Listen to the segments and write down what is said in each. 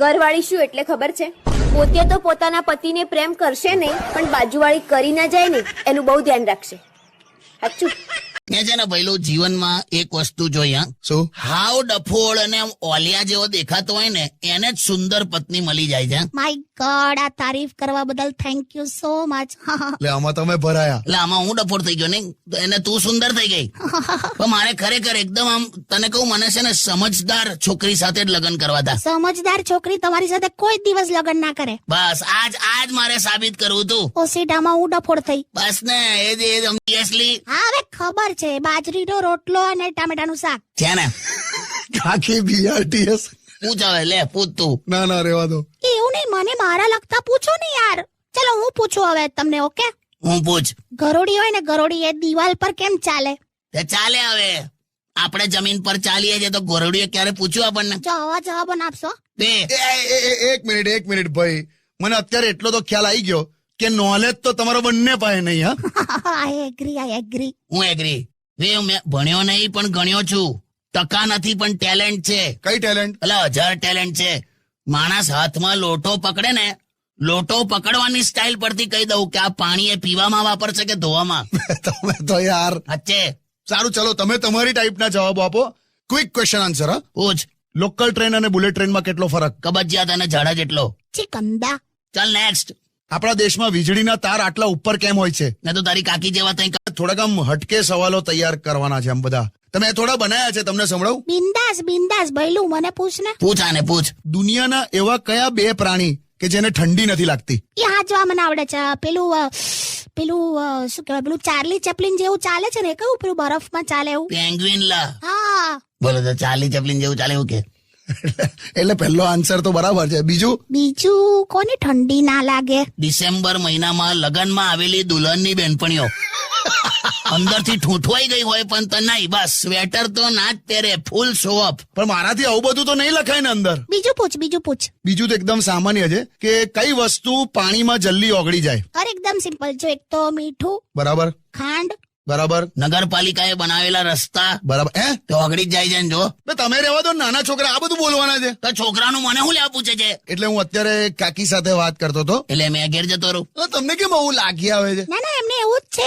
ઘરવાળી શું એટલે ખબર છે? પોતે તો પોતાના પતિને પ્રેમ કરશે નહીં, પણ બાજુવાળી કરી ના જાય ને એનું બહુ ધ્યાન રાખશે. સાચું એ છે ને ભઈલું, જીવનમાં એક વસ્તુ જોઈએ. શું? હાવ ડફોળ અને આમ ઓલિયા જેવો દેખાતો હોય ને એને જ સુંદર પત્ની મળી જાય છે. માય ગોડ, આ તારીફ કરવા બદલ થેન્ક યુ સો મચ. એટલે આમાં તમે ભરાયા. એટલે આમાં હું ડફોળ થઈ ગયો ને, તો એને તું સુંદર થઈ ગઈ. પણ મારે ખરેખર એકદમ આમ તને કહું, મને છે ને સમજદાર છોકરી સાથે જ લગ્ન કરવા હતા. સમજદાર છોકરી તમારી સાથે કોઈ દિવસ લગ્ન ના કરે. બસ આજ મારે સાબિત કરવું હતું. ઓસીટામાં હું ડફોડ થઈ. બસ ને એ જ ઓબ્વિયસલી હા, હવે ખબર છે, બાજરીનો રોટલો અને ટામેટાનું શાક છે ને. કાકી BRTS. પૂછ હવે, લે પૂછ તું. ના રહેવા દો. એવું નહીં, મને મારા લગતા પૂછો ને યાર. ચલો હું પૂછું હવે તમને. ઓકે, હું પૂછ. ગરોડી હોય ને, ગરોડી એ દિવાલ પર કેમ ચાલે? તે ચાલે. હવે આપણે જમીન પર ચાલીએ છીએ તો ગોરડીએ ક્યારે પૂછ્યું આપણને? જો આવા જવાબ આપશો. બે એક મિનિટ ભાઈ, મને અત્યારે એટલો તો ખ્યાલ આવી ગયો કે નોલેજ તો તમારો બંને પાસે નહીં. હા, આઈ એગ્રી. હું એગ્રી. મેં ભણ્યો નહીં પણ ગણ્યો છું. ટકા નથી પણ ટેલેન્ટ છે. કઈ ટેલેન્ટ? એટલે 1000 ટેલેન્ટ છે. માણસ હાથમાં લોટો પકડે ને, લોટો પકડવાની સ્ટાઇલ પરથી કહી દઉં કે આ પાણી એ પીવામાં વાપરશે કે ધોવામાં. તમે તો યાર. અચ્છે સારું, ચલો તમે તમારી ટાઈપના જવાબ આપો. Quick question answer. હા, પૂછ. લોકલ ટ્રેન અને બુલેટ ટ્રેનમાં કેટલો ફરક? કબજિયાત અને ઝાડા જેટલો. ચિકંદા. ચાલ નેક્સ્ટ. આપણા દેશમાં વીજળીના તાર આટલા ઉપર કેમ હોય છે? ને તો તારી કાકી જેવા તઈ થોડાક આમ હટકે સવાલો તૈયાર કરવાના છે. આમ બધા તમે થોડા બનાયા છે, તમને સંભળાવું? બિંદાસ ભઈલું, મને પૂછ ને. પૂછ આને પૂછ. દુનિયાના એવા કયા 2 પ્રાણી કે જેને ઠંડી નથી લાગતી? એ હાચવા મને આવડે છે. પેલું શું કહેવાય, પેલું ચાર્લી ચેપ્લિન જેવું ચાલે છે ને, કયું પેલું બરફમાં ચાલે એવું? પેંગ્વિન લા. હા. બોલો તો ચાર્લી ચેપ્લિન જેવું ચાલે એવું કે? એટલે પહેલો આન્સર તો બરાબર છે. બીજું કોને ઠંડી ના લાગે? ડિસેમ્બર મહિનામાં લગનમાં આવેલી દુલ્હનની બેનપણીઓ અંદરથી ઠૂંઠવાઈ ગઈ હોય પણ તો નહીં, બસ સ્વેટર તો ના જ પહેરે, ફૂલ શો ઓફ. પણ મારાથી આવું બધું તો નહીં લખાય ને અંદર. બીજું પૂછ. બીજું તો એકદમ સામાન્ય છે કે કઈ વસ્તુ પાણીમાં જલ્દી ઓગળી જાય? અરે એકદમ સિમ્પલ. જો એક તો મીઠું, બરાબર. ખાંડ, બરાબર. નગરપાલિકાએ બનાવેલા રસ્તા બરાબર. તો ઓગળી જ જાય છે ને. જો તમે રહેવા દો, નાના છોકરા આ બધું બોલવાના છે. તો છોકરાનું મને શું લેવા પૂછે છે? એટલે હું અત્યારે કાકી સાથે વાત કરતો હતો, એટલે મેં ઘેર જતો રહું. તમને કેમ આવું લાગી આવે છે? ના એમને એવું જ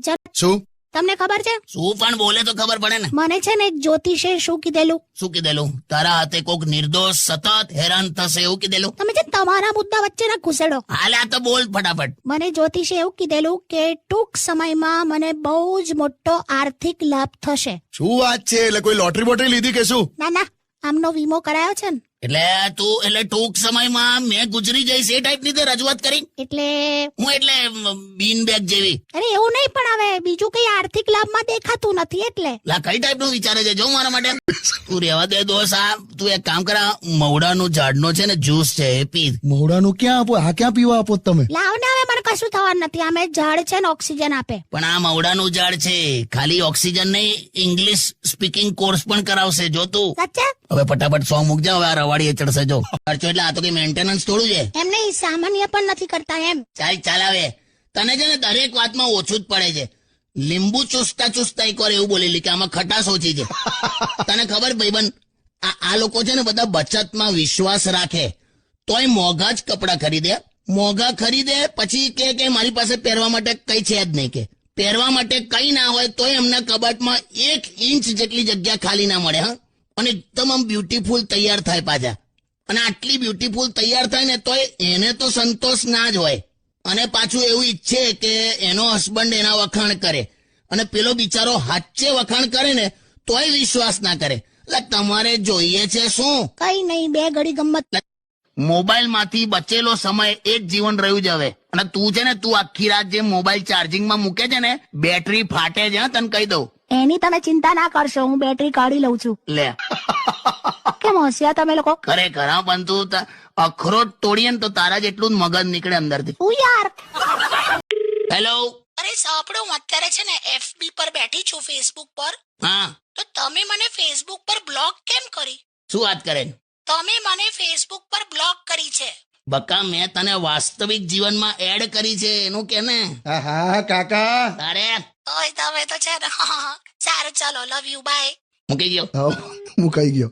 છે. શું તમને ખબર છે? શું પણ બોલે તો ખબર પડે ને. મને છે ને એક જ્યોતિષે શું કીધેલું? શું કીધેલું? તારા હાથે કોક નિર્દોષ સતત હેરાન થશે એવું કીધેલું? તમે છે તમારા મુદ્દા વચ્ચે ના ઘુસેડો. હાલે આ તો બોલ ફટાફટ. મને જ્યોતિષે એવું કીધેલું કે ટૂંક સમયમાં મને બહુ જ મોટો આર્થિક લાભ થશે. શું વાત છે? એટલે કોઈ લોટરી બોટરી લીધી કે શું? ના, આમનો વીમો કરાયો છે ને. એટલે ટૂંક સમયમાં મેં ગુજરી જઈશ એ ટાઈપની તે રજૂઆત કરી? એટલે બીન બેગ જેવી? અરે એવું નહીં, પણ હવે બીજું કઈ આર્થિક લાભમાં દેખાતું નથી એટલે. લા કઈ ટાઈપનું વિચારે છે જો મારા માટે? તું રહેવા દે દોસ્ત. તું એક કામ કર, મવડાનું ઝાડનો છે ને જ્યુસ છે એ પી. મવડાનું ક્યાં આપો? આ ક્યાં પીવા આપો તમે? લાવ ને, હવે મને કશું થવાનું નથી. આમે ઝાડ છે ને ઓક્સિજન આપે. પણ આ મવડાનું ઝાડ છે, ખાલી ઓક્સિજન નહીં, ઇંગ્લિશ સ્પીકિંગ કોર્સ પણ કરાવશે જો તું. સાચે? હવે ફટાફટ 100 મૂકજો. હવે આ રવાડી ચડશે જો. ખર્ચો એટલે આ તો કઈ મેન્ટેનન્સ થોડું છે. એમ નહીં, સામાન્ય પણ નથી કરતા એમ. ચાલ હવે તને છે ને દરેક વાતમાં ઓછું જ પડે છે. લીંબુ ચૂસતા એકવાર એવું બોલેલી કે આમાં ખટાશ ઓછી છે. તને ખબર ભાઈબંધ, આ લોકો છે ને બધા બચતમાં વિશ્વાસ રાખે તોય મોંઘા જ કપડા ખરીદે. પછી કે મારી પાસે પહેરવા માટે કઈ છે જ નહીં, કે પહેરવા માટે કઈ ના હોય તોય એમના કબાટમાં 1 ઇંચ જેટલી જગ્યા ખાલી ના મળે. હા, અને એકદમ આમ બ્યુટીફુલ તૈયાર થાય પાછા. અને આટલી બ્યુટીફુલ તૈયાર થાય ને તોય એને તો સંતોષ ના જ હોય. અને પાછું એવું ઈચ્છે કે એનો હસબન્ડ એના વખાણ કરે, અને પેલો બિચારો હાચે વખાણ કરે ને તોય વિશ્વાસ ના કરે. એટલે તમારે જોઈએ છે શું? કઈ નહીં, 2 ઘડી ગમત. મોબાઈલ માંથી બચેલો સમય એ જ જીવન રહ્યું છે હવે. અને તું છે ને, તું આખી રાત જે મોબાઈલ ચાર્જિંગમાં મૂકે છે ને, બેટરી ફાટે છે. હા, તને કહી દઉં. એની તમે ચિંતા ના કરશો, હું બેટરી કાઢી લઉં છું. લે કેમ હોશિયાર તમે લોકો? ખરેખર. હા, પણ તું અખરોટ તોડીએ ને તો તારા જેટલું જ મગજ નીકળે અંદરથી. હું યાર. હેલો. અરે સાંભળો, હું અત્યારે છે ને FB પર બેઠી છું, ફેસબુક પર. હા, તો તમે મને ફેસબુક પર બ્લોક કેમ કરી? શું વાત કરે? તમે મને ફેસબુક પર બ્લોક કરી છે. બકા, મેં તને વાસ્તવિક જીવનમાં એડ કરી છે એનું કે ને. હા કાકા. તારે ઓય તમે તો છે ને. સારું, ચાલો, લવ યુ, બાય. મૂકી ગયો. મુકાઈ ગયો.